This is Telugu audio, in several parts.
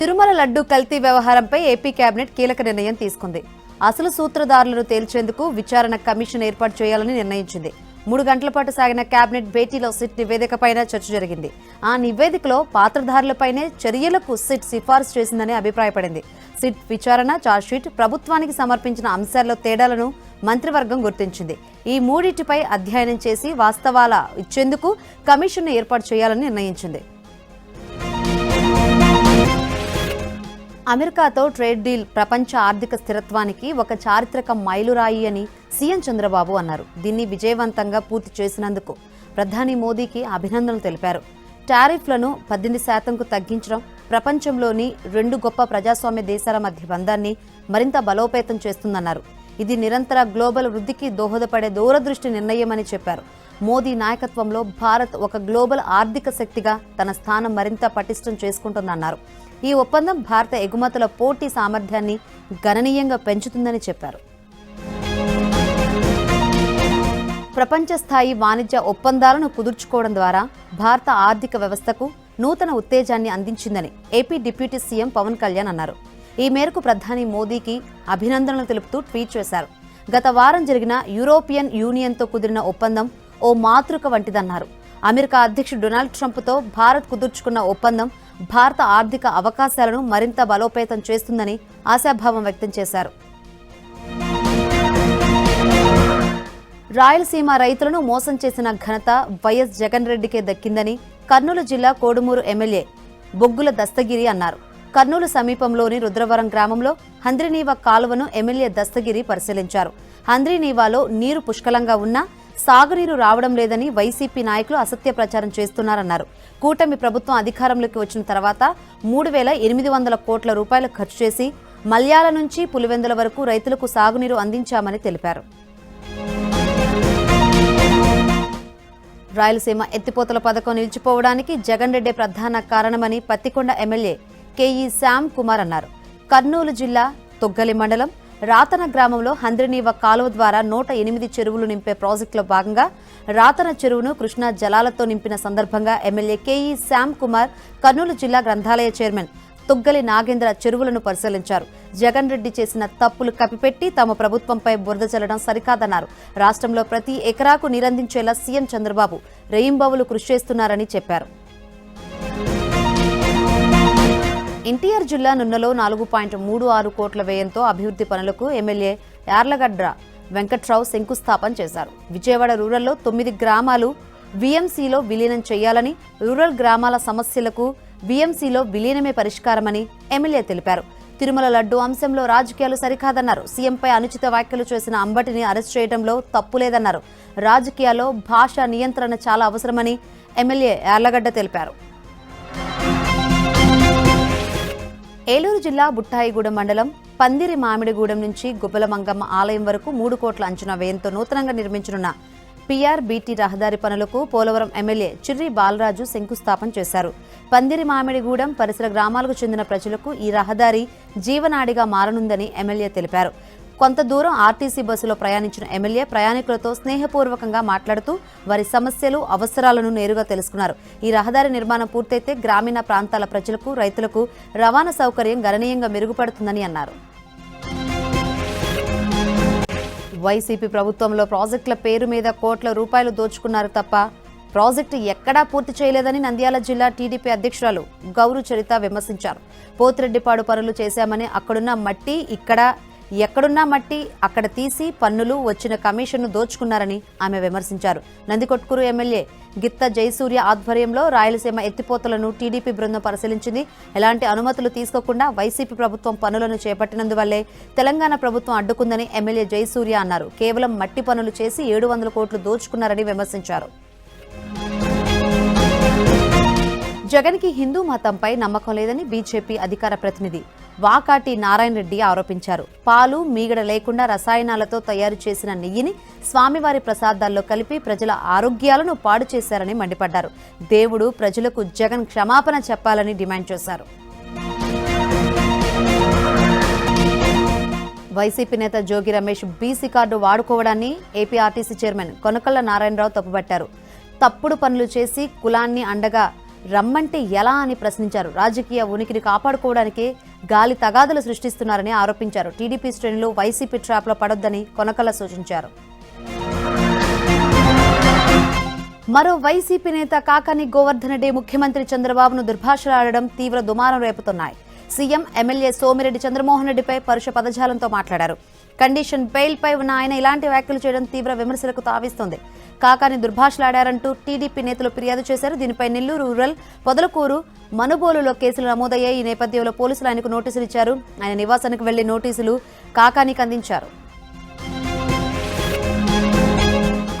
తిరుమల లడ్డు కల్తీ వ్యవహారంపై ఏపీ కేబినెట్ కీలక నిర్ణయం తీసుకుంది. అసలు సూత్రధారులను తేల్చేందుకు విచారణ కమిషన్ ఏర్పాటు చేయాలని నిర్ణయించింది. 3 గంటల పాటు సాగిన కేబినెట్ భేటీలో సిట్ నివేదికపైన చర్చ జరిగింది. ఆ నివేదికలో పాత్రధారులపైనే చర్యలకు సిట్ సిఫార్సు చేసిందని అభిప్రాయపడింది. సిట్ విచారణ ఛార్జ్షీట్ ప్రభుత్వానికి సమర్పించిన అంశాల్లో తేడాలను మంత్రివర్గం గుర్తించింది. ఈ మూడింటిపై అధ్యయనం చేసి వాస్తవాల ఇచ్చేందుకు కమిషన్ను ఏర్పాటు చేయాలని నిర్ణయించింది. అమెరికాతో ట్రేడ్ డీల్ ప్రపంచ ఆర్థిక స్థిరత్వానికి ఒక చారిత్రక మైలురాయి అని సీఎం చంద్రబాబు అన్నారు. దీన్ని విజయవంతంగా పూర్తి చేసినందుకు ప్రధాని మోదీకి అభినందనలు తెలిపారు. టారిఫ్లను 18% తగ్గించడం ప్రపంచంలోని 2 గొప్ప ప్రజాస్వామ్య దేశాల మధ్య బంధాన్ని మరింత బలోపేతం చేస్తుందన్నారు. ఇది నిరంతర గ్లోబల్ వృద్ధికి దోహదపడే దూరదృష్టి నిర్ణయమని చెప్పారు. మోదీ నాయకత్వంలో భారత్ ఒక గ్లోబల్ ఆర్థిక శక్తిగా తన స్థానం మరింత పటిష్టం చేసుకుంటుందన్నారు. ఈ ఒప్పందం భారత ఎగుమతుల పోటీ సామర్థ్యాన్ని గణనీయంగా పెంచుతుందని చెప్పారు. ప్రపంచ స్థాయి వాణిజ్య ఒప్పందాలను కుదుర్చుకోవడం ద్వారా భారత ఆర్థిక వ్యవస్థకు నూతన ఉత్తేజాన్ని అందించిందని AP deputy CM Pawan Kalyan అన్నారు. ఈ మేరకు ప్రధాని మోదీకి అభినందనలు తెలుపుతూ ట్వీట్ చేశారు. గత వారం జరిగిన యూరోపియన్ యూనియన్తో కుదిరిన ఒప్పందం ఓ మాతృక వంటిదన్నారు. అమెరికా అధ్యక్షుడు డొనాల్డ్ ట్రంప్తో భారత్ కుదుర్చుకున్న ఒప్పందం భారత ఆర్థిక అవకాశాలను మరింత బలోపేతం చేస్తుందని ఆశాభావం వ్యక్తం చేశారు. రాయలసీమ రైతులను మోసం చేసిన ఘనత వైఎస్ జగన్ రెడ్డికే దక్కిందని కర్నూలు జిల్లా కోడుమూరు ఎమ్మెల్యే బొగ్గుల దస్తగిరి అన్నారు. కర్నూలు సమీపంలోని రుద్రవరం గ్రామంలో హంద్రీనీవా కాలువను ఎమ్మెల్యే దస్తగిరి పరిశీలించారు. హంద్రీనీవాలో నీరు పుష్కలంగా ఉన్నా సాగునీరు రావడం లేదని వైసీపీ నాయకులు అసత్య ప్రచారం చేస్తున్నారన్నారు. కూటమి ప్రభుత్వం అధికారంలోకి వచ్చిన తర్వాత 3,800 కోట్ల రూపాయలు ఖర్చు చేసి మల్యాల నుంచి పులివెందుల వరకు రైతులకు సాగునీరు అందించామని తెలిపారు. రాయలసీమ ఎత్తిపోతల పథకం నిలిచిపోవడానికి జగన్ రెడ్డి ప్రధాన కారణమని పత్తికొండ ఎమ్మెల్యే కేఈ శ్యామ్ కుమార్ అన్నారు. కర్నూలు జిల్లా తొగ్గలి మండలం రాతన గ్రామంలో హంద్రీనీవా కాలువ ద్వారా 108 చెరువులు నింపే ప్రాజెక్టులో భాగంగా రాతన చెరువును కృష్ణా జలాలతో నింపిన సందర్భంగా ఎమ్మెల్యే కేఈ శ్యామ్ కుమార్ కర్నూలు జిల్లా గ్రంథాలయ చైర్మన్ తొగ్గలి నాగేంద్ర చెరువులను పరిశీలించారు. జగన్ రెడ్డి చేసిన తప్పులు కప్పిపెట్టి తమ ప్రభుత్వంపై బురద చల్లడం సరికాదన్నారు. రాష్ట్రంలో ప్రతి ఎకరాకు నీరందించేలా సీఎం చంద్రబాబు రెయింబవలు కృషి చేస్తున్నారని చెప్పారు. ఎన్టీఆర్ జిల్లా నున్నలో 4.36 కోట్ల వ్యయంతో అభివృద్ధి పనులకు ఎమ్మెల్యే యార్లగడ్డ వెంకట్రావు శంకుస్థాపన చేశారు. విజయవాడ రూరల్లో 9 గ్రామాలు వీఎంసీలో విలీనం చేయాలని, రూరల్ గ్రామాల సమస్యలకు వీఎంసీలో విలీనమే పరిష్కారమని ఎమ్మెల్యే తెలిపారు. తిరుమల లడ్డు అంశంలో రాజకీయాలు సరికాదన్నారు. సీఎంపై అనుచిత వ్యాఖ్యలు చేసిన అంబటిని అరెస్ట్ చేయడంలో తప్పులేదన్నారు. రాజకీయాల్లో భాషా నియంత్రణ చాలా అవసరమని ఎమ్మెల్యే యార్లగడ్డ తెలిపారు. ఏలూరు జిల్లా బుట్టాయిగూడెం మండలం పందిరి మామిడిగూడెం నుంచి గుబ్బలమంగమ్మ ఆలయం వరకు 3 కోట్ల అంచనా వ్యయంతో నూతనంగా నిర్మించనున్న పీఆర్బీటీ రహదారి పనులకు పోలవరం ఎమ్మెల్యే చిర్రి బాలరాజు శంకుస్థాపన చేశారు. పందిరి మామిడిగూడెం పరిసర గ్రామాలకు చెందిన ప్రజలకు ఈ రహదారి జీవనాడిగా మారనుందని ఎమ్మెల్యే తెలిపారు. కొంత దూరం ఆర్టీసీ బస్సులో ప్రయాణించిన ఎమ్మెల్యే ప్రయాణికులతో స్నేహపూర్వకంగా మాట్లాడుతూ వారి సమస్యలు, అవసరాలను నేరుగా తెలుసుకున్నారు. ఈ రహదారి నిర్మాణం పూర్తయితే గ్రామీణ ప్రాంతాల ప్రజలకు, రైతులకు రవాణా సౌకర్యం గణనీయంగా మెరుగుపడుతుందని అన్నారు. వైసీపీ ప్రభుత్వంలో ప్రాజెక్టుల పేరు మీద కోట్ల రూపాయలు దోచుకున్నారు తప్ప ప్రాజెక్టు ఎక్కడా పూర్తి చేయలేదని నంద్యాల జిల్లా టీడీపీ అధ్యక్షురాలు గౌరు చరిత విమర్శించారు. పోతిరెడ్డిపాడు పనులు చేశామని అక్కడున్న మట్టి ఎక్కడున్నా మట్టి అక్కడ తీసి పన్నులు వచ్చిన కమిషన్ను దోచుకున్నారని ఆమె విమర్శించారు. నందికొట్కూరు ఎమ్మెల్యే గిత్త జయసూర్య ఆధ్వర్యంలో రాయలసీమ ఎత్తిపోతలను టీడీపీ బృందం పరిశీలించింది. ఎలాంటి అనుమతులు తీసుకోకుండా వైసీపీ ప్రభుత్వం పనులను చేపట్టినందువల్లే తెలంగాణ ప్రభుత్వం అడ్డుకుందని ఎమ్మెల్యే జయసూర్య అన్నారు. కేవలం మట్టి పనులు చేసి 700 కోట్లు దోచుకున్నారని విమర్శించారు. జగన్కి హిందూ మతంపై నమ్మకం లేదని బీజేపీ అధికార ప్రతినిధి వాకాటి నారాయణ రెడ్డి ఆరోపించారు. పాలు, మీగడ లేకుండా రసాయనాలతో తయారు చేసిన నెయ్యిని స్వామివారి ప్రసాదాల్లో కలిపి ప్రజల ఆరోగ్యాలను పాడు చేశారని మండిపడ్డారు. దేవుడు ప్రజలకు జగన్ క్షమాపణ చెప్పాలని డిమాండ్ చేశారు. వైసీపీ నేత జోగి రమేష్ బీసీ కార్డు వాడుకోవడాన్ని AP RTC chairman Konakalla Narayanarao తప్పుబట్టారు. తప్పుడు పనులు చేసి కులాన్ని అండగా రమ్మంటే ఎలా అని ప్రశ్నించారు. రాజకీయ ఉనికిని కాపాడుకోవడానికే గాలి తగాదులు సృష్టిస్తున్నారని ఆరోపించారు. టీడీపీ శ్రేణులు వైసీపీ ట్రాప్లో పడొద్దని కొనకల సూచించారు. మరో వైసీపీ నేత కాకాని గోవర్ధన్ రెడ్డి ముఖ్యమంత్రి చంద్రబాబును దుర్భాషలాడడం తీవ్ర దుమారం రేపుతున్నాయి. సీఎం, ఎమ్మెల్యే సోమిరెడ్డి చంద్రమోహన్ రెడ్డిపై పరుష పదజాలంతో మాట్లాడారు. కండిషన్ బెయిల్పై ఉన్న ఆయన ఇలాంటి వ్యాఖ్యలు చేయడం తీవ్ర విమర్శలకు తావిస్తోంది. కాకాని దుర్భాషలాడారంటూ టీడీపీ నేతలు ఫిర్యాదు చేశారు. దీనిపై నెల్లూరు రూరల్, పొదలకూరు, మనుబోలులో కేసులు నమోదయ్యాయి. ఈ నేపథ్యంలో పోలీసులు ఆయనకు నోటీసులు ఇచ్చారు. ఆయన నివాసానికి వెళ్లి నోటీసులు కాకానికి అందించారు.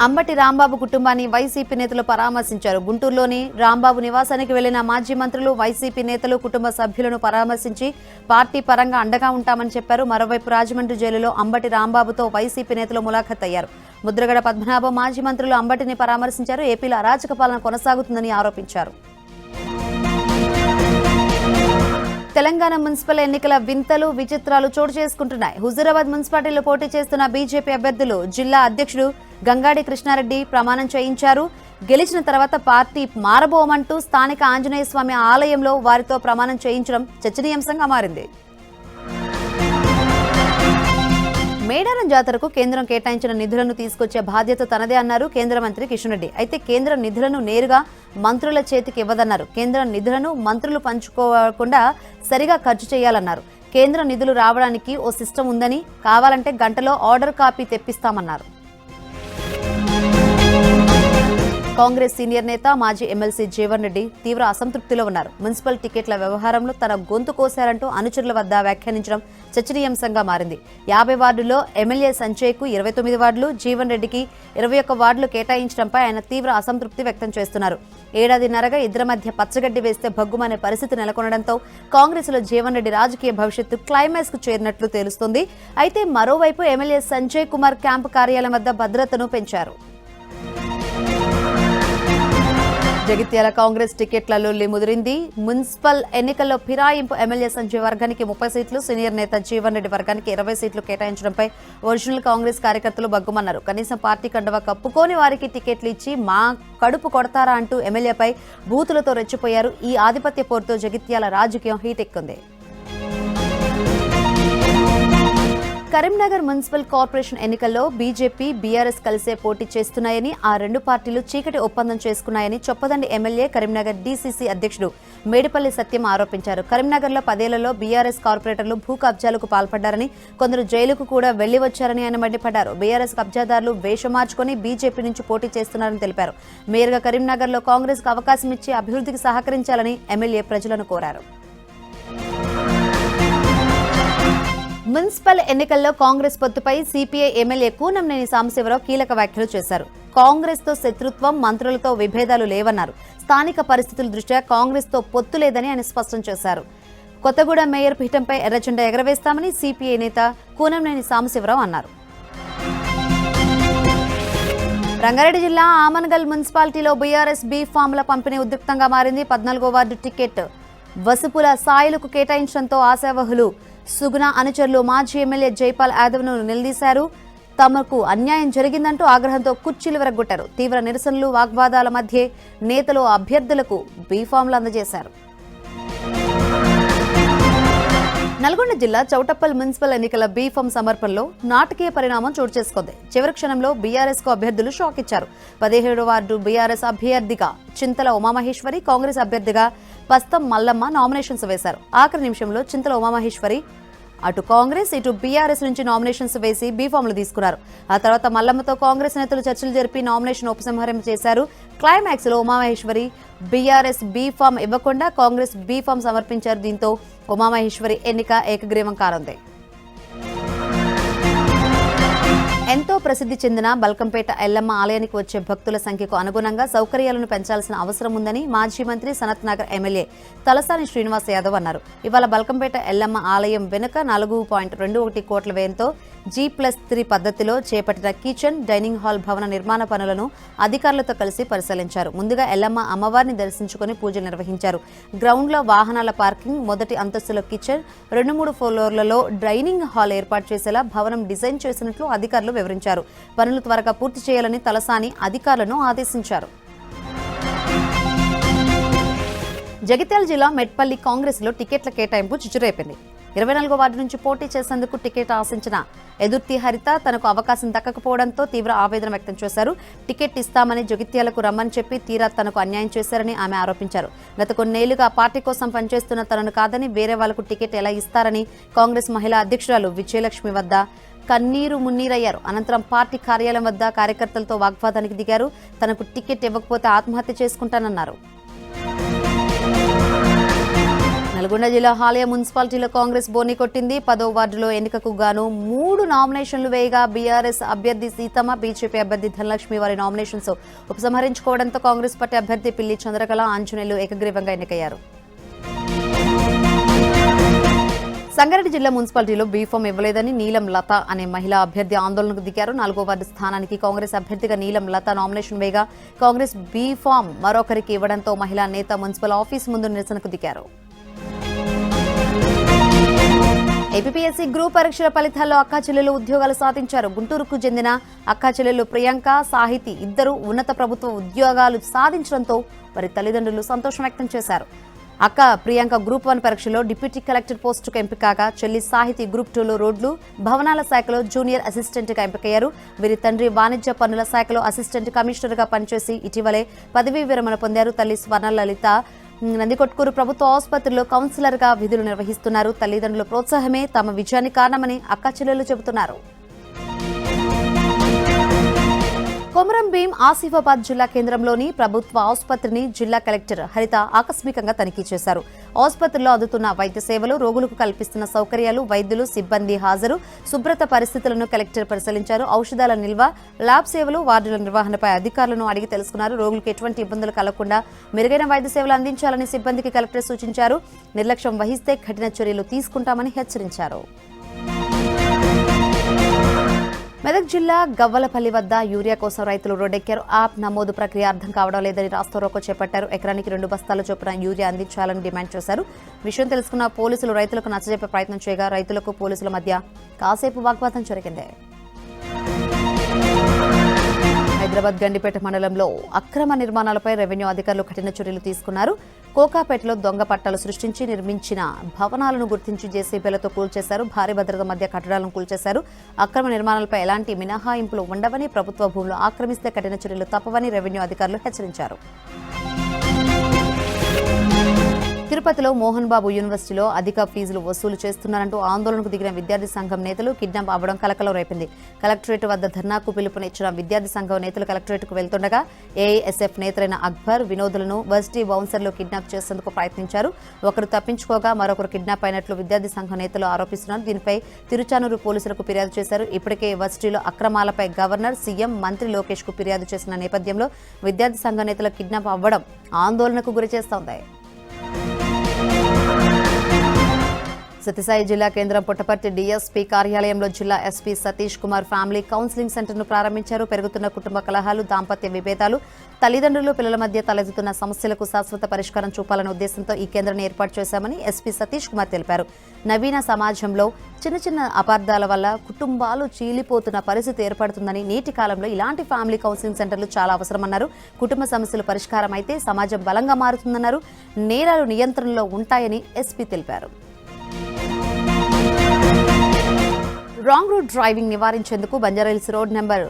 అంబటి రాంబాబు కుటుంబాన్ని వైసీపీ నేతలు పరామర్శించారు. గుంటూరులోని రాంబాబు నివాసానికి వెళ్లిన మాజీ మంత్రులు, వైసీపీ నేతలు కుటుంబ సభ్యులను పరామర్శించి పార్టీ పరంగా అండగా ఉంటామని చెప్పారు. మరోవైపు రాజమండ్రి జైలులో అంబటి రాంబాబుతో వైసీపీ నేతలు ములాఖత్ అయ్యారు. ముద్రగడ పద్మనాభం మాజీ మంత్రులు అంబటిని పరామర్శించారు. ఏపీలో అరాచక పాలన కొనసాగుతుందని ఆరోపించారు. తెలంగాణ మున్సిపల్ ఎన్నికల వింతలు, విచిత్రాలు చోటు చేసుకుంటున్నాయి. హుజూరాబాద్ మున్సిపాలిటీలో పోటీ చేస్తున్న బీజేపీ అభ్యర్థులు జిల్లా అధ్యక్షుడు గంగాడి కృష్ణారెడ్డి ప్రమాణం చేయించారు. గెలిచిన తర్వాత పార్టీ మారబోమంటూ స్థానిక ఆంజనేయ స్వామి ఆలయంలో వారితో ప్రమాణం చేయించడం చర్చనీయాంశంగా మారింది. మేడారం జాతరకు కేంద్రం కేటాయించిన నిధులను తీసుకొచ్చే బాధ్యత తనదే అన్నారు కేంద్ర మంత్రి కిషన్ రెడ్డి. అయితే కేంద్రం నిధులను నేరుగా మంత్రుల చేతికి ఇవ్వదన్నారు. కేంద్రం నిధులను మంత్రులు పంచుకోకుండా సరిగా ఖర్చు చేయాలన్నారు. కేంద్ర నిధులు రావడానికి ఓ సిస్టమ్ ఉందని, కావాలంటే గంటలో ఆర్డర్ కాపీ తెప్పిస్తామన్నారు. కాంగ్రెస్ సీనియర్ నేత, మాజీ ఎమ్మెల్సీ జీవన్ రెడ్డి తీవ్ర అసంతృప్తిలో ఉన్నారు. మున్సిపల్ టికెట్ల వ్యవహారంలో తన గొంతు కోశారంటూ అనుచరుల వద్ద వ్యాఖ్యానించడం చర్చనీయాంశంగా మారింది. 50 వార్డుల్లో ఎమ్మెల్యే సంజయ్కు 29 వార్డులు, జీవన్ రెడ్డికి 21 వార్డులు కేటాయించడంపై ఆయన తీవ్ర అసంతృప్తి వ్యక్తం చేస్తున్నారు. ఏడాదిన్నరగా ఇద్దరి మధ్య పచ్చగడ్డి వేస్తే భగ్గుమనే పరిస్థితి నెలకొనడంతో కాంగ్రెస్లో జీవన్ రెడ్డి రాజకీయ భవిష్యత్తు క్లైమాక్స్ కు చేరినట్లు తెలుస్తోంది. అయితే మరోవైపు ఎమ్మెల్యే సంజయ్ కుమార్ క్యాంపు కార్యాలయం వద్ద భద్రతను పెంచారు. జగిత్యాల కాంగ్రెస్ టికెట్లలో ముదిరింది. మున్సిపల్ ఎన్నికల్లో ఫిరాయింపు ఎమ్మెల్యే సంజయ్ వర్గానికి 30 సీట్లు, సీనియర్ నేత జీవన్ రెడ్డి వర్గానికి 20 సీట్లు కేటాయించడంపై ఒరిజినల్ కాంగ్రెస్ కార్యకర్తలు బగ్గుమన్నారు. కనీసం పార్టీ కండువా కప్పుకోని వారికి టికెట్లు ఇచ్చి మా కడుపు కొడతారా అంటూ ఎమ్మెల్యేపై బూతులతో రెచ్చిపోయారు. ఈ ఆధిపత్య పోరుతో జగిత్యాల రాజకీయం హీటెక్కింది. కరీంనగర్ మున్సిపల్ కార్పొరేషన్ ఎన్నికల్లో బీజేపీ, బీఆర్ఎస్ కలిసే పోటీ చేస్తున్నాయని, ఆ రెండు పార్టీలు చీకటి ఒప్పందం చేసుకున్నాయని చొప్పదండి ఎమ్మెల్యే, కరీంనగర్ డీసీసీ అధ్యక్షుడు మేడిపల్లి సత్యం ఆరోపించారు. కరీంనగర్లో 10 ఏళ్లలో బీఆర్ఎస్ కార్పొరేటర్లు భూ కబ్జాలకు పాల్పడ్డారని, కొందరు జైలుకు కూడా వెళ్లి వచ్చారని ఆయన మండిపడ్డారు. బీఆర్ఎస్ కబ్జాదారులు వేషం మార్చుకుని బీజేపీ నుంచి పోటీ చేస్తున్నారని తెలిపారు. మేయర్గా కరీంనగర్లో కాంగ్రెస్ కు అవకాశం ఇచ్చి అభివృద్ధికి సహకరించాలని ఎమ్మెల్యే ప్రజలను కోరారు. మున్సిపల్ ఎన్నికల్లో కాంగ్రెస్ పొత్తుపై సిపిఐ ఎమ్మెల్యే కూనంనేని సాంబశివరావు కీలక వ్యాఖ్యలు చేశారు. కాంగ్రెస్ తో శత్రుత్వం, మంత్రులతో విభేదాలు లేవన్నారు. స్థానిక పరిస్థితుల దృష్ట్యా కాంగ్రెస్ తో పొత్తు లేదని ఆయన స్పష్టం చేశారు. కొత్తగూడెం మేయర్ పీఠంపై ఎర్రజెండా ఎగరవేస్తామని సిపిఐ నేత కూనంనేని సాంబశివరావు అన్నారు. రంగారెడ్డి జిల్లా ఆమన్గల్ మున్సిపాలిటీలో బీఆర్ఎస్ బీ ఫామ్ల పంపిణీ ఉద్రిక్తంగా మారింది. 14వ వార్డు టికెట్ వసుపుల సాయిలకు కేటాయించడంతో ఆశావహులు సుగుణ అనుచరులు మాజీ ఎమ్మెల్యే జైపాల్ యాదవ్ను నిలదీశారు. తమకు అన్యాయం జరిగిందంటూ ఆగ్రహంతో కుర్చీలు విరగొట్టారు. తీవ్ర నిరసనలు, వాగ్వాదాల మధ్య నేతలు అభ్యర్థులకు బీఫామ్లు అందజేశారు. నల్గొండ జిల్లా చౌటప్పల్ మున్సిపల్ ఎన్నికల బీఫామ్ సమర్పణలో నాటకీయ పరిణామం చోటు చేసుకుంది. చివరి క్షణంలో బీఆర్ఎస్ కు అభ్యర్థులు షాక్ ఇచ్చారు. 17వ వార్డు బీఆర్ఎస్ అభ్యర్థిగా చింతల ఉమామహేశ్వరి, కాంగ్రెస్ అభ్యర్థిగా పస్తం మల్లమ్మ నామినేషన్స్ వేశారు. ఆఖరి నిమిషంలో చింతల ఉమామహేశ్వరి అటు కాంగ్రెస్, ఇటు బీఆర్ఎస్ నుంచి నామినేషన్స్ వేసి బీఫామ్లు తీసుకున్నారు. ఆ తర్వాత మల్లమ్మతో కాంగ్రెస్ నేతలు చర్చలు జరిపి నామినేషన్ ఉపసంహరణ చేశారు. క్లైమాక్స్ లో ఉమామహేశ్వరి బీఆర్ఎస్ బీఫామ్ ఇవ్వకుండా కాంగ్రెస్ బీఫామ్ సమర్పించారు. దీంతో ఉమామహేశ్వరి ఎన్నిక ఏకగ్రీవం కానుంది. ఎంతో ప్రసిద్ధి చెందిన బల్కంపేట ఎల్లమ్మ ఆలయానికి వచ్చే భక్తుల సంఖ్యకు అనుగుణంగా సౌకర్యాలను పెంచాల్సిన అవసరం ఉందని మాజీ మంత్రి సనత్ నగర్ ఎమ్మెల్యే తలసాని శ్రీనివాస్ యాదవ్ అన్నారు. ఇవాళ బల్కంపేట ఎల్లమ్మ ఆలయం వెనుక 4.21 కోట్ల వ్యయంతో G+3 పద్ధతిలో చేపట్టిన కిచెన్, డైనింగ్ హాల్ భవన నిర్మాణ పనులను అధికారులతో కలిసి పరిశీలించారు. ముందుగా ఎల్లమ్మ అమ్మవారిని దర్శించుకుని పూజలు నిర్వహించారు. గ్రౌండ్ లో వాహనాల పార్కింగ్, మొదటి అంతస్తులో కిచెన్, 2-3 ఫ్లోర్లలో డైనింగ్ హాల్ ఏర్పాటు చేసేలా భవనం డిజైన్ చేసినట్లు అధికారులు వివరించారు. పనులు త్వరగా పూర్తి చేయాలని తలసాని అధికారులను ఆదేశించారు. జగిత్యాల జిల్లా మెట్పల్లి కాంగ్రెస్లో టికెట్ల కేటాయింపు చిచ్చురేపింది. 24వ వార్డు నుంచి పోటీ చేసేందుకు టికెట్ ఆశించిన ఎదుర్తి హరిత తనకు అవకాశం దక్కకపోవడంతో తీవ్ర ఆవేదన వ్యక్తం చేశారు. టికెట్ ఇస్తామని జగిత్యాలకు రమ్మని చెప్పి తీరా తనకు అన్యాయం చేశారని ఆమె ఆరోపించారు. గత కొన్నేళ్లుగా పార్టీ కోసం పనిచేస్తున్న తనను కాదని వేరే వాళ్లకు టికెట్ ఎలా ఇస్తారని కాంగ్రెస్ మహిళా అధ్యక్షురాలు విజయలక్ష్మి వద్ద కన్నీరు మున్నీరయ్యారు. అనంతరం పార్టీ కార్యాలయం వద్ద కార్యకర్తలతో వాగ్వాదానికి దిగారు. తనకు టికెట్ ఇవ్వకపోతే ఆత్మహత్య చేసుకుంటానన్నారు. నల్గొండ జిల్లా హాలియా మున్సిపాలిటీలో కాంగ్రెస్ బోని కొట్టింది. 10వ వార్డులో ఎన్నికకు గాను 3 నామినేషన్లు వేయగా బీఆర్ఎస్ అభ్యర్థి సీతమ్మ, బీజేపీ అభ్యర్థి ధనలక్ష్మి వారి నామినేషన్స్ ఉపసంహరించుకోవడంతో కాంగ్రెస్ పార్టీ అభ్యర్థి పిల్లి చంద్రకళ, ఆంజనేయులు ఏకగ్రీవంగా ఎన్నికయ్యారు. సంగారెడ్డి జిల్లా మున్సిపాలిటీలో బీఫామ్ ఇవ్వలేదని నీలం లత అనే మహిళా అభ్యర్థి ఆందోళనకు దిగారు. 4వ వార్డు స్థానానికి కాంగ్రెస్ అభ్యర్థిగా నీలం లత నామినేషన్ వేయగా కాంగ్రెస్ బీఫామ్ మరొకరికి ఇవ్వడంతో మహిళా నేత మున్సిపల్ ఆఫీస్ ముందు నిరసనకు దిగారు. ఏపీఎస్సీ గ్రూప్ పరీక్షల ఫలితాల్లో అక్కాచెల్లెలు ఉద్యోగాలు సాధించారు. గుంటూరుకు చెందిన అక్కాచెల్లెలు ప్రియాంక, సాహితి ఇద్దరు ఉన్నత ప్రభుత్వ ఉద్యోగాలు సాధించడంతో వారి తల్లిదండ్రులు సంతోషం వ్యక్తం చేశారు. అక్క ప్రియాంక గ్రూప్ 1 పరీక్షలో డిప్యూటీ కలెక్టర్ పోస్టుకు ఎంపికగా, చెల్లి సాహితి గ్రూప్ 2లో రోడ్లు, భవనాల శాఖలో జూనియర్ అసిస్టెంట్గా ఎంపికయ్యారు. వీరి తండ్రి వాణిజ్య పన్నుల శాఖలో అసిస్టెంట్ కమిషనర్గా పనిచేసి ఇటీవలే పదవీ విరమణ పొందారు. తల్లి స్వర్ణలలిత నందికొట్కూరు ప్రభుత్వ ఆసుపత్రిలో కౌన్సిలర్గా విధులు నిర్వహిస్తున్నారు. తల్లిదండ్రుల ప్రోత్సాహమే తమ విజయానికి కారణమని అక్కాచెల్లెలు చెబుతున్నారు. కొమరం భీం ఆసిఫాబాద్ జిల్లా కేంద్రంలోని ప్రభుత్వ ఆసుపత్రిని జిల్లా కలెక్టర్ హరిత ఆకస్మికంగా తనిఖీ చేశారు. ఆసుపత్రిలో అందుతున్న వైద్య సేవలు, రోగులకు కల్పిస్తున్న సౌకర్యాలు, వైద్యులు, సిబ్బంది హాజరు, శుభ్రత పరిస్థితులను కలెక్టర్ పరిశీలించారు. ఔషధాల నిల్వ, ల్యాబ్ సేవలు, వార్డుల నిర్వహణపై అధికారులను అడిగి తెలుసుకున్నారు. రోగులకు ఎటువంటి ఇబ్బందులు కలగకుండా మెరుగైన వైద్య సేవలు అందించాలని సిబ్బందికి కలెక్టర్ సూచించారు. నిర్లక్ష్యం వహిస్తే కఠిన చర్యలు తీసుకుంటామని హెచ్చరించారు. మెదక్ జిల్లా గవ్వలపల్లి వద్ద యూరియా కోసం రైతులు రోడ్డెక్కారు. యాప్ నమోదు ప్రక్రియ అర్థం కావడం లేదని రాస్తారోకో చేపట్టారు. ఎకరానికి 2 బస్తాల చొప్పున యూరియా అందించాలని డిమాండ్ చేశారు. విషయం తెలుసుకున్న పోలీసులు రైతులకు నచ్చజెప్పే ప్రయత్నం చేయగా రైతులకు పోలీసుల మధ్య కాసేపు వాగ్వాదం జరిగింది. హైదరాబాద్ గండిపేట మండలంలో అక్రమ నిర్మాణాలపై రెవెన్యూ అధికారులు కఠిన చర్యలు తీసుకున్నారు. కోకాపేటలో దొంగ పట్టాలు సృష్టించి నిర్మించిన భవనాలను గుర్తించి జేసీబీలతో కూల్చేశారు. భారీ భద్రత మధ్య కట్టడాలను కూల్చేశారు. అక్రమ నిర్మాణాలపై ఎలాంటి మినహాయింపులు ఉండవని, ప్రభుత్వ భూములు ఆక్రమిస్తే కఠిన చర్యలు తప్పవని రెవెన్యూ అధికారులు హెచ్చరించారు. తిరుపతిలో మోహన్ బాబు యూనివర్సిటీలో అధిక ఫీజులు వసూలు చేస్తున్నారంటూ ఆందోళనకు దిగిన విద్యార్థి సంఘం నేతలు కిడ్నాప్ అవ్వడం కలకలం రేపింది. కలెక్టరేట్ వద్ద ధర్నాకు పిలుపునిచ్చిన విద్యార్థి సంఘం నేతలు కలెక్టరేట్కు వెళ్తుండగా ఏఐఎస్ఎఫ్ నేతలైన అక్బర్, వినోదులను వర్సిటీ బౌన్సర్లు కిడ్నాప్ చేసేందుకు ప్రయత్నించారు. ఒకరు తప్పించుకోగా మరొకరు కిడ్నాప్ అయినట్లు విద్యార్థి సంఘం నేతలు ఆరోపిస్తున్నారు. దీనిపై తిరుచానూరు పోలీసులకు ఫిర్యాదు చేశారు. ఇప్పటికే వర్సిటీలో అక్రమాలపై గవర్నర్, సీఎం, మంత్రి లోకేష్ కు ఫిర్యాదు చేసిన నేపథ్యంలో విద్యార్థి సంఘ నేతల కిడ్నాప్ అవ్వడం ఆందోళనకు గురిచేస్తోంది. సత్యసాయి జిల్లా కేంద్రం పుట్టపర్తి డీఎస్పీ కార్యాలయంలో జిల్లా SP Satish Kumar family counselling సెంటర్ను ప్రారంభించారు. పెరుగుతున్న కుటుంబ కలహాలు, దాంపత్య విభేదాలు, తల్లిదండ్రులు, పిల్లల మధ్య తలెత్తుతున్న సమస్యలకు శాశ్వత పరిష్కారం చూపాలనే ఉద్దేశంతో ఈ కేంద్రాన్ని ఏర్పాటు చేశామని ఎస్పీ సతీష్ కుమార్ తెలిపారు. నవీన సమాజంలో చిన్న చిన్న అపార్థాల వల్ల కుటుంబాలు చీలిపోతున్న పరిస్థితి ఏర్పడుతుందని, నేటి కాలంలో ఇలాంటి ఫ్యామిలీ కౌన్సిలింగ్ సెంటర్లు చాలా అవసరమన్నారు. కుటుంబ సమస్యలు పరిష్కారం అయితే సమాజం బలంగా మారుతుందన్నారు. నేరాలు నియంత్రణలో ఉంటాయని ఎస్పీ తెలిపారు. రాంగ్ రూట్ డ్రైవింగ్ నివారించేందుకు బంజారాహిల్స్ రోడ్ నెంబర్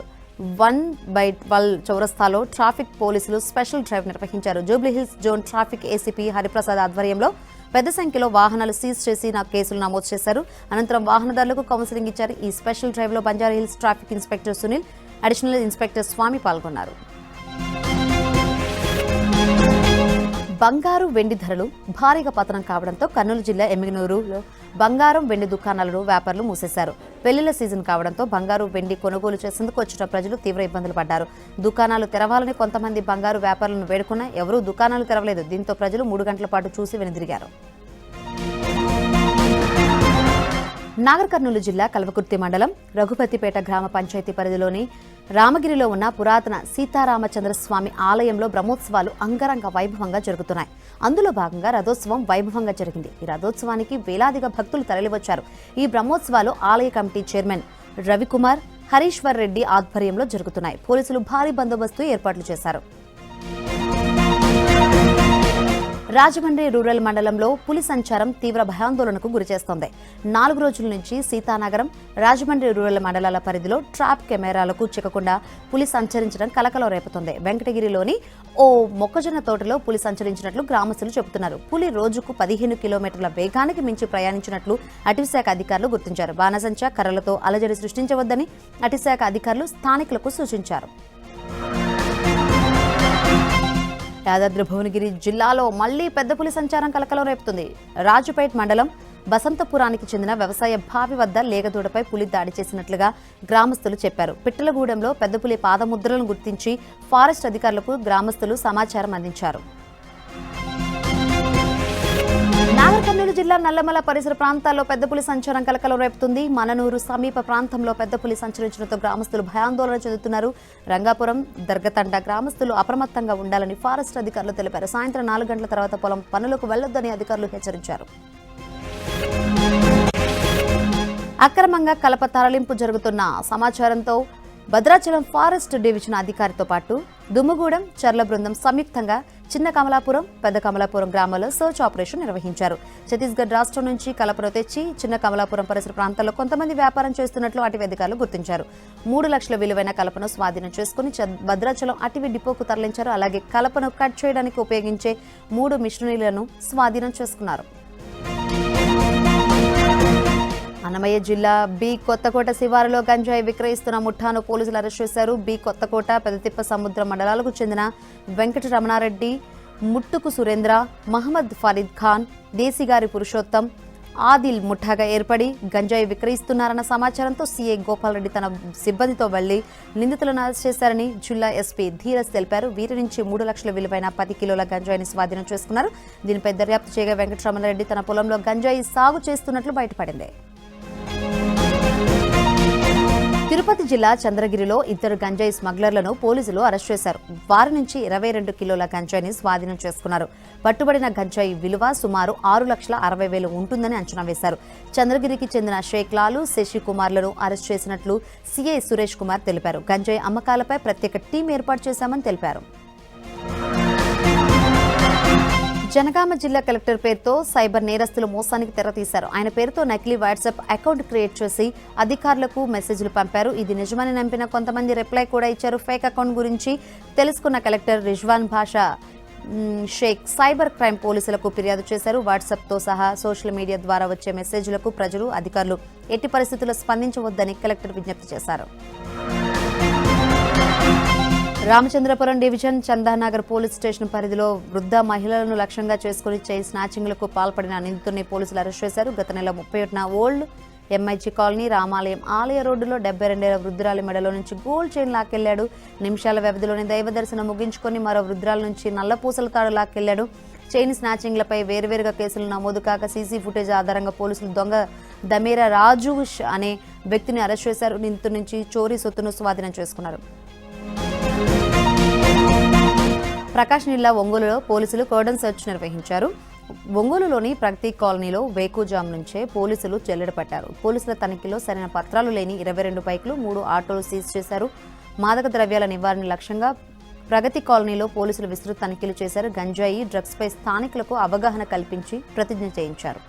1/12 చౌరస్తాలో ట్రాఫిక్ పోలీసులు స్పెషల్ డ్రైవ్ నిర్వహించారు. Jubilee Hills zone traffic ACP Hariprasad ఆధ్వర్యంలో పెద్ద సంఖ్యలో వాహనాలు సీజ్ చేసి కేసులు నమోదు చేశారు. అనంతరం వాహనదారులకు కౌన్సిలింగ్ ఇచ్చారు. ఈ స్పెషల్ డ్రైవ్ లో Banjara Hills traffic inspector Sunil, additional inspector Swami పాల్గొన్నారు. బంగారు, వెండి ధరలు భారీగా పతనం కావడంతో కర్నూలు జిల్లా ఎమ్మిగనూరులో బంగారం, వెండి దుకాణాలను వ్యాపారులు మూసేశారు. పెళ్లిళ్ల సీజన్ కావడంతో బంగారు, వెండి కొనుగోలు చేసేందుకు వచ్చిన ప్రజలు తీవ్ర ఇబ్బందులు పడ్డారు. దుకాణాలు తెరవాలని కొంతమంది బంగారు వ్యాపారులను వేడుకున్నా ఎవరూ దుకాణాలు తెరవలేదు. దీంతో ప్రజలు 3 గంటల పాటు చూసి వెనుదిరిగారు. నాగర్ కర్నూలు జిల్లా కల్వకుర్తి మండలం రఘుపతిపేట గ్రామ పంచాయతీ పరిధిలోని రామగిరిలో ఉన్న పురాతన సీతారామచంద్రస్వామి ఆలయంలో బ్రహ్మోత్సవాలు అంగరంగ వైభవంగా జరుగుతున్నాయి. అందులో భాగంగా రథోత్సవం వైభవంగా జరిగింది. ఈ రథోత్సవానికి వేలాదిగా భక్తులు తరలివచ్చారు. ఈ బ్రహ్మోత్సవాలు ఆలయ కమిటీ చైర్మన్ రవికుమార్, హరీశ్వర్ రెడ్డి ఆధ్వర్యంలో జరుగుతున్నాయి. పోలీసులు భారీ బందోబస్తు ఏర్పాట్లు చేశారు. రాజమండ్రి రూరల్ మండలంలో పులి సంచారం తీవ్ర భయాందోళనకు గురిచేస్తోంది. 4 రోజుల నుంచి సీతానగరం, రాజమండ్రి రూరల్ మండలాల పరిధిలో ట్రాప్ కెమెరాలకు చిక్కకుండా పులి సంచరించడం కలకలం రేపుతోంది. వెంకటగిరిలోని ఓ మొక్కజొన్న తోటలో పులి సంచరించినట్లు గ్రామస్తులు చెబుతున్నారు. పులి రోజుకు 15 కిలోమీటర్ల వేగానికి మించి ప్రయాణించినట్లు అటవీశాఖ అధికారులు గుర్తించారు. బాణసంచా, కర్రలతో అలజడి సృష్టించవద్దని అటవీశాఖ అధికారులు స్థానికులకు సూచించారు. యాదాద్రి భువనగిరి జిల్లాలో మళ్లీ పెద్ద పులి సంచారం కలకలం రేపుతుంది. రాజుపేట్ మండలం బసంతపురానికి చెందిన వ్యవసాయ బావి వద్ద లేగదూడపై పులి దాడి చేసినట్లుగా గ్రామస్తులు చెప్పారు. పిట్టలగూడెంలో పెద్ద పులి పాదముద్రలను గుర్తించి ఫారెస్ట్ అధికారులకు గ్రామస్తులు సమాచారం అందించారు. నాగర్ కర్నూలు జిల్లా నల్లమల పరిసర ప్రాంతాల్లో పెద్ద పులి సంచారం కలకలం రేపుతుంది. మననూరు సమీప ప్రాంతంలో పెద్ద పులి సంచరించడంతో గ్రామస్తులు భయాందోళన చెందుతున్నారు. రంగాపురం, దర్గతండ గ్రామస్తులు అప్రమత్తంగా ఉండాలని ఫారెస్ట్ అధికారులు తెలిపారు. సాయంత్రం 4 గంటల తర్వాత పొలం పనులకు వెళ్లొద్దని అధికారులు హెచ్చరించారు. అక్రమంగా కలప తరలింపు జరుగుతున్న సమాచారంతో భద్రాచలం ఫారెస్ట్ డివిజన్ అధికారితో పాటు దుమ్ముగూడెం, చర్ల బృందం సంయుక్తంగా చిన్న కమలాపురం, పెద్ద కమలాపురం గ్రామాల్లో సర్చ్ ఆపరేషన్ నిర్వహించారు. ఛత్తీస్గఢ్ రాష్ట్రం నుంచి కలపను తెచ్చి చిన్న కమలాపురం పరిసర ప్రాంతాల్లో కొంతమంది వ్యాపారం చేస్తున్నట్లు అటవీ అధికారులు గుర్తించారు. 3 లక్షల విలువైన కలపను స్వాధీనం చేసుకుని భద్రాచలం అటవీ డిపోకు తరలించారు. అలాగే కలపను కట్ చేయడానికి ఉపయోగించే 3 మిషనరీలను స్వాధీనం చేసుకున్నారు. అన్నమయ్య జిల్లా బి కొత్తకోట శివారులో గంజాయి విక్రయిస్తున్న ముఠాను పోలీసులు అరెస్ట్ చేశారు. బి కొత్తకోట, పెదతిప్ప సముద్రం మండలాలకు చెందిన వెంకట రమణారెడ్డి, ముట్టుకు సురేంద్ర, మహమ్మద్ ఫరీద్ ఖాన్, దేశిగారి పురుషోత్తం, ఆదిల్ ముఠాగా ఏర్పడి గంజాయి విక్రయిస్తున్నారన్న సమాచారంతో సీఐ గోపాల్ రెడ్డి తన సిబ్బందితో వెళ్లి నిందితులను అరెస్ట్ చేశారని జిల్లా ఎస్పీ ధీరజ్ తెలిపారు. వీరి నుంచి 3 లక్షల విలువైన 10 కిలోల గంజాయిని స్వాధీనం చేసుకున్నారు. దీనిపై దర్యాప్తు చేయగా వెంకట రమణారెడ్డి తన పొలంలో గంజాయి సాగు చేస్తున్నట్లు బయటపడింది. తిరుపతి జిల్లా చంద్రగిరిలో 2 గంజాయి స్మగ్లర్లను పోలీసులు అరెస్ట్ చేశారు. వారి నుంచి 22 కిలోల గంజాయిని స్వాధీనం చేసుకున్నారు. పట్టుబడిన గంజాయి విలువ సుమారు 6,60,000 ఉంటుందని అంచనా వేశారు. చంద్రగిరికి చెందిన షేక్ లాలు, శశి కుమార్లను అరెస్ట్ చేసినట్లు సీఐ సురేష్ కుమార్ తెలిపారు. గంజాయి అమ్మకాలపై ప్రత్యేక టీం ఏర్పాటు చేశామని తెలిపారు. జనగామ జిల్లా కలెక్టర్ పేరుతో సైబర్ నేరస్తులు మోసానికి తెరతీశారు. ఆయన పేరుతో నకిలీ వాట్సాప్ అకౌంట్ క్రియేట్ చేసి అధికారులకు మెసేజ్లు పంపారు. ఇది నిజమని నమ్మిన కొంతమంది రిప్లై కూడా ఇచ్చారు. ఫేక్ అకౌంట్ గురించి తెలుసుకున్న కలెక్టర్ రిజ్వాన్ భాషా షేక్ సైబర్ క్రైమ్ పోలీసులకు ఫిర్యాదు చేశారు. వాట్సాప్తో సహా సోషల్ మీడియా ద్వారా వచ్చే మెసేజ్లకు ప్రజలు, అధికారులు ఎట్టి పరిస్థితుల్లో స్పందించవద్దని కలెక్టర్ విజ్ఞప్తి చేశారు. Ramachandrapuram division Chandanagar police station పరిధిలో వృద్ధ మహిళలను లక్ష్యంగా చేసుకుని చైన్ స్నాచింగ్లకు పాల్పడిన నిందితుడిని పోలీసులు అరెస్ట్ చేశారు. గత నెల 31న ఓల్డ్ ఎంఐజీ కాలనీ రామాలయం ఆలయ రోడ్డులో 72 ఏళ్ల వృద్ధురాలి మెడలో నుంచి గోల్డ్ చైన్ లాక్కెళ్లాడు. నిమిషాల వ్యవధిలోని దైవ దర్శనం ముగించుకొని మరో వృద్ధురాల నుంచి నల్లపూసల తాడు లాక్కెళ్లాడు. చైన్ స్నాచింగ్లపై వేర్వేరుగా కేసులు నమోదు కాక సీసీ ఫుటేజ్ ఆధారంగా పోలీసులు దొంగ దమేరా రాజు అనే వ్యక్తిని అరెస్ట్ చేశారు. నిందితుడి నుంచి చోరీ సొత్తును స్వాధీనం చేసుకున్నారు. ప్రకాశం జిల్లా ఒంగోలులో పోలీసులు కార్డన్ సెర్చ్ నిర్వహించారు. ఒంగోలులోని ప్రగతి కాలనీలో వేకుజాం నుంచే పోలీసులు జల్లెడ పట్టారు. పోలీసుల తనిఖీలో సరైన పత్రాలు లేని 22 బైకులు, 3 ఆటోలు సీజ్ చేశారు. మాదక ద్రవ్యాల నివారణ లక్ష్యంగా ప్రగతి కాలనీలో పోలీసులు విస్తృత తనిఖీలు చేశారు. గంజాయి, డ్రగ్స్ పై స్థానికులకు అవగాహన కల్పించి ప్రతిజ్ఞ చేయించారు.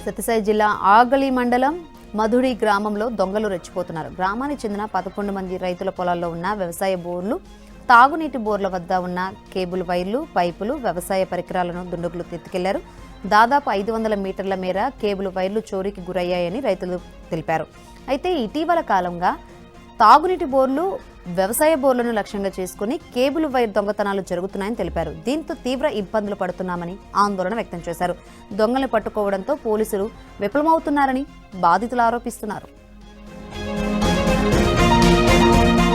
సత్యసాయి జిల్లా ఆగలి మండలం మధుడి గ్రామంలో దొంగలు రెచ్చిపోతున్నారు. గ్రామానికి చెందిన 11 మంది రైతుల పొలాల్లో ఉన్న వ్యవసాయ బోర్లు, తాగునీటి బోర్ల వద్ద ఉన్న కేబుల్ వైర్లు, పైపులు, వ్యవసాయ పరికరాలను దుండగులు ఎత్తుకెళ్లారు. దాదాపు 500 మీటర్ల మేర కేబుల్ వైర్లు చోరీకి గురయ్యాయని రైతులు తెలిపారు. అయితే ఇటీవల కాలంగా తాగునీటి బోర్లు, వ్యవసాయ బోర్లను లక్ష్యంగా చేసుకుని కేబుల్ వైర్ దొంగతనాలు జరుగుతున్నాయని తెలిపారు. దీంతో తీవ్ర ఇబ్బందులు పడుతున్నామని ఆందోళన వ్యక్తం చేశారు. దొంగల్ని పట్టుకోవడంతో పోలీసులు విఫలమవుతున్నారని బాధితులు ఆరోపిస్తున్నారు.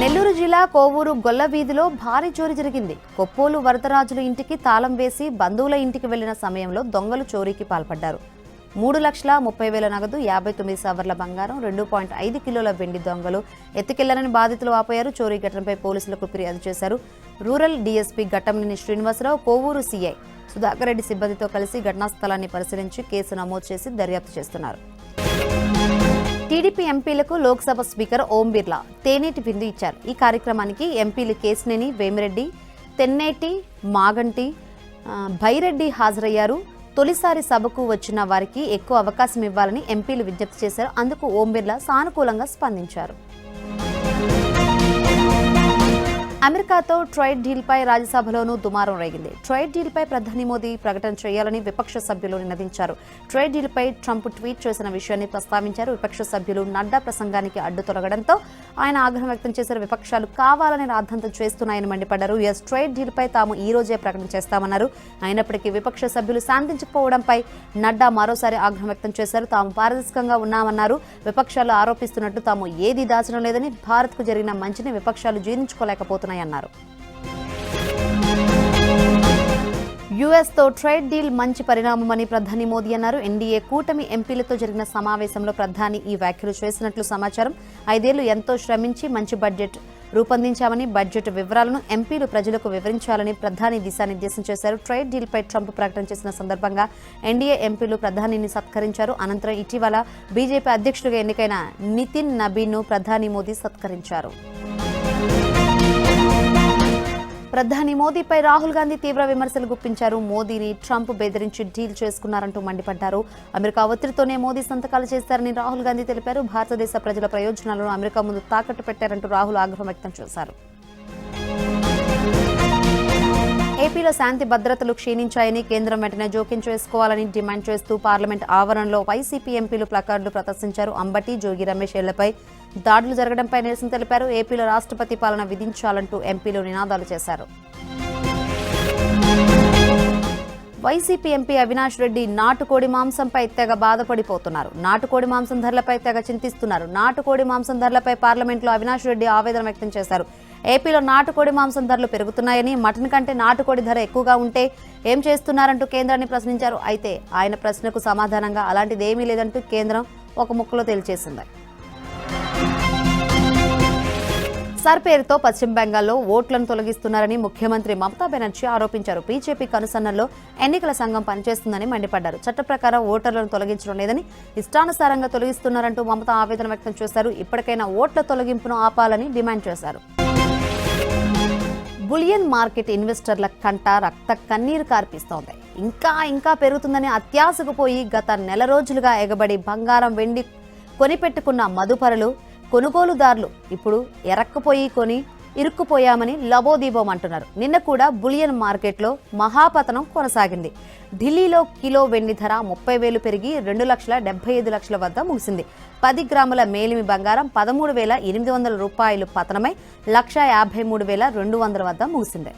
నెల్లూరు జిల్లా కోవూరు గొల్ల వీధిలో భారీ చోరీ జరిగింది. కొప్పోలు వరదరాజుల ఇంటికి తాళం వేసి బంధువుల ఇంటికి వెళ్లిన సమయంలో దొంగలు చోరీకి పాల్పడ్డారు. 3,30,000 నగదు, 59 సవర్ల బంగారం, 2.5 కిలోల వెండి దొంగలు ఎత్తుకెళ్లారని బాధితులు ఆపారు. చోరీ ఘటనపై పోలీసులకు ఫిర్యాదు చేశారు. Rural DSP Ghattamaneni Srinivasarao, Kovur CI Sudhakar Reddy సిబ్బందితో కలిసి ఘటనా స్థలాన్ని పరిశీలించి కేసు నమోదు చేసి దర్యాప్తు చేస్తున్నారు. టీడీపీ ఎంపీలకు లోక్సభ స్పీకర్ ఓం బిర్లా తేనేటి విందు ఇచ్చారు. ఈ కార్యక్రమానికి ఎంపీలు కేశినేని, వేమిరెడ్డి, తెన్నేటి, మాగంటి, భైరెడ్డి హాజరయ్యారు. తొలిసారి సభకు వచ్చిన వారికి ఎక్కువ అవకాశం ఇవ్వాలని ఎంపీలు విజ్ఞప్తి చేశారు. అందుకు ఓం బిర్లా సానుకూలంగా స్పందించారు. అమెరికాతో ట్రేడ్ డీల్పై రాజ్యసభలోనూ దుమారం రేగింది. ట్రేడ్ డీల్పై ప్రధాని మోదీ ప్రకటన చేయాలని విపక్ష సభ్యులు నినదించారు. ట్రేడ్ డీల్పై ట్రంప్ ట్వీట్ చేసిన విషయాన్ని ప్రస్తావించారు. విపక్ష సభ్యులు నడ్డా ప్రసంగానికి అడ్డు తొలగడంతో ఆయన ఆగ్రహం వ్యక్తం చేశారు. విపక్షాలు కావాలని రాద్ధాంతం చేస్తున్నాయని మండిపడ్డారు. యుఎస్ ట్రేడ్ డీల్పై తాము ఈ రోజే ప్రకటన చేస్తామన్నారు. అయినప్పటికీ విపక్ష సభ్యులు శాంతించకపోవడంపై నడ్డా మరోసారి ఆగ్రహం వ్యక్తం చేశారు. తాము పారదర్శకంగా ఉన్నామన్నారు. విపక్షాలు ఆరోపిస్తున్నట్టు తాము ఏదీ దాచడం లేదని, భారత్కు జరిగిన మంచిని విపక్షాలు జీర్ణించుకోలేకపోతున్నాయన్నారు. యుఎస్తో ట్రేడ్ డీల్ మంచి పరిణామమని ప్రధాని మోదీ అన్నారు. ఎన్డీఏ కూటమి ఎంపీలతో జరిగిన సమావేశంలో ప్రధాని ఈ వ్యాఖ్యలు చేసినట్లు సమాచారం. 5 ఏళ్లు ఎంతో శ్రమించి మంచి బడ్జెట్ రూపొందించామని, బడ్జెట్ వివరాలను ఎంపీలు ప్రజలకు వివరించాలని ప్రధాని దిశానిర్దేశం చేశారు. ట్రేడ్ డీల్పై ట్రంప్ ప్రకటన చేసిన సందర్భంగా ఎన్డీఏ ఎంపీలు ప్రధానిని సత్కరించారు. అనంతరం ఇటీవల బీజేపీ అధ్యక్షుడిగా ఎన్నికైన నితిన్ నబీన్ను ప్రధాని మోదీ సత్కరించారు. ప్రధాని మోదీపై రాహుల్ గాంధీ తీవ్ర విమర్శలు గుప్పించారు. మోదీని ట్రంప్ బెదిరించి డీల్ చేసుకున్నారంటూ మండిపడ్డారు. అమెరికా ఒత్తిడితోనే మోదీ సంతకాలు చేశారని రాహుల్ గాంధీ తెలిపారు. భారతదేశ ప్రజల ప్రయోజనాలను అమెరికా ముందు తాకట్టు పెట్టారంటూ రాహుల్ ఆగ్రహం వ్యక్తం చేశారు. ఏపీలో శాంతి భద్రతలు క్షీణించాయని, కేంద్రం వెంటనే జోక్యం చేసుకోవాలని డిమాండ్ చేస్తూ పార్లమెంట్ ఆవరణలో వైసీపీ ఎంపీలు ప్లకార్డులు ప్రదర్శించారు. అంబటి, జోగి రమేష్ ఇళ్లపై దాడులు జరగడంపై నిరసన తెలిపారు. ఏపీలో రాష్ట్రపతి పాలన విధించాలంటూ ఎంపీలు నినాదాలు చేశారు. వైసీపీ ఎంపీ అవినాష్ రెడ్డి నాటుకోడి మాంసంపై తెగ బాధపడిపోతున్నారు. నాటుకోడి మాంసం ధరలపై తెగ చింతిస్తున్నారు. నాటుకోడి మాంసం ధరలపై పార్లమెంట్లో అవినాష్ రెడ్డి ఆవేదన వ్యక్తం చేశారు. ఏపీలో నాటుకోడి మాంసం ధరలు పెరుగుతున్నాయని, మటన్ కంటే నాటుకోడి ధర ఎక్కువగా ఉంటే ఏం చేస్తున్నారంటూ కేంద్రాన్ని ప్రశ్నించారు. అయితే ఆయన ప్రశ్నకు సమాధానంగా అలాంటిదేమీ లేదంటూ కేంద్రం ఒక ముక్కలో తేల్చేసింది. సర్ పేరుతో పశ్చిమ బెంగాల్లో ఓట్లను తొలగిస్తున్నారని ముఖ్యమంత్రి మమతా బెనర్జీ ఆరోపించారు. బీజేపీ కనుసన్నల్లో ఎన్నికల సంఘం పనిచేస్తుందని మండిపడ్డారు. చట్ట ప్రకారం ఓటర్లను తొలగించడం లేదని, ఇష్టానుసారంగా తొలగిస్తున్నారంటూ మమతా ఆవేదన వ్యక్తం చేశారు. ఇప్పటికైనా ఓట్ల తొలగింపును ఆపాలని డిమాండ్ చేశారు. బులియన్ మార్కెట్ ఇన్వెస్టర్ల కంట రక్త కన్నీరు కార్పిస్తోంది. ఇంకా పెరుగుతుందని అత్యాశకు పోయి గత నెల రోజులుగా ఎగబడి బంగారం, వెండి కొనిపెట్టుకున్న మదుపరులు, కొనుగోలుదారులు ఇప్పుడు ఎరక్కుపోయి కొని ఇరుక్కుపోయామని లబోదీబోం అంటున్నారు. నిన్న కూడా బులియన్ మార్కెట్లో మహాపతనం కొనసాగింది. ఢిల్లీలో కిలో వెండి ధర 30,000 పెరిగి 2,75,00,000 వద్ద ముగిసింది. 10 గ్రాముల మేలిమి బంగారం 13,800 రూపాయలు పతనమై 1,53,200 వద్ద ముగిసింది.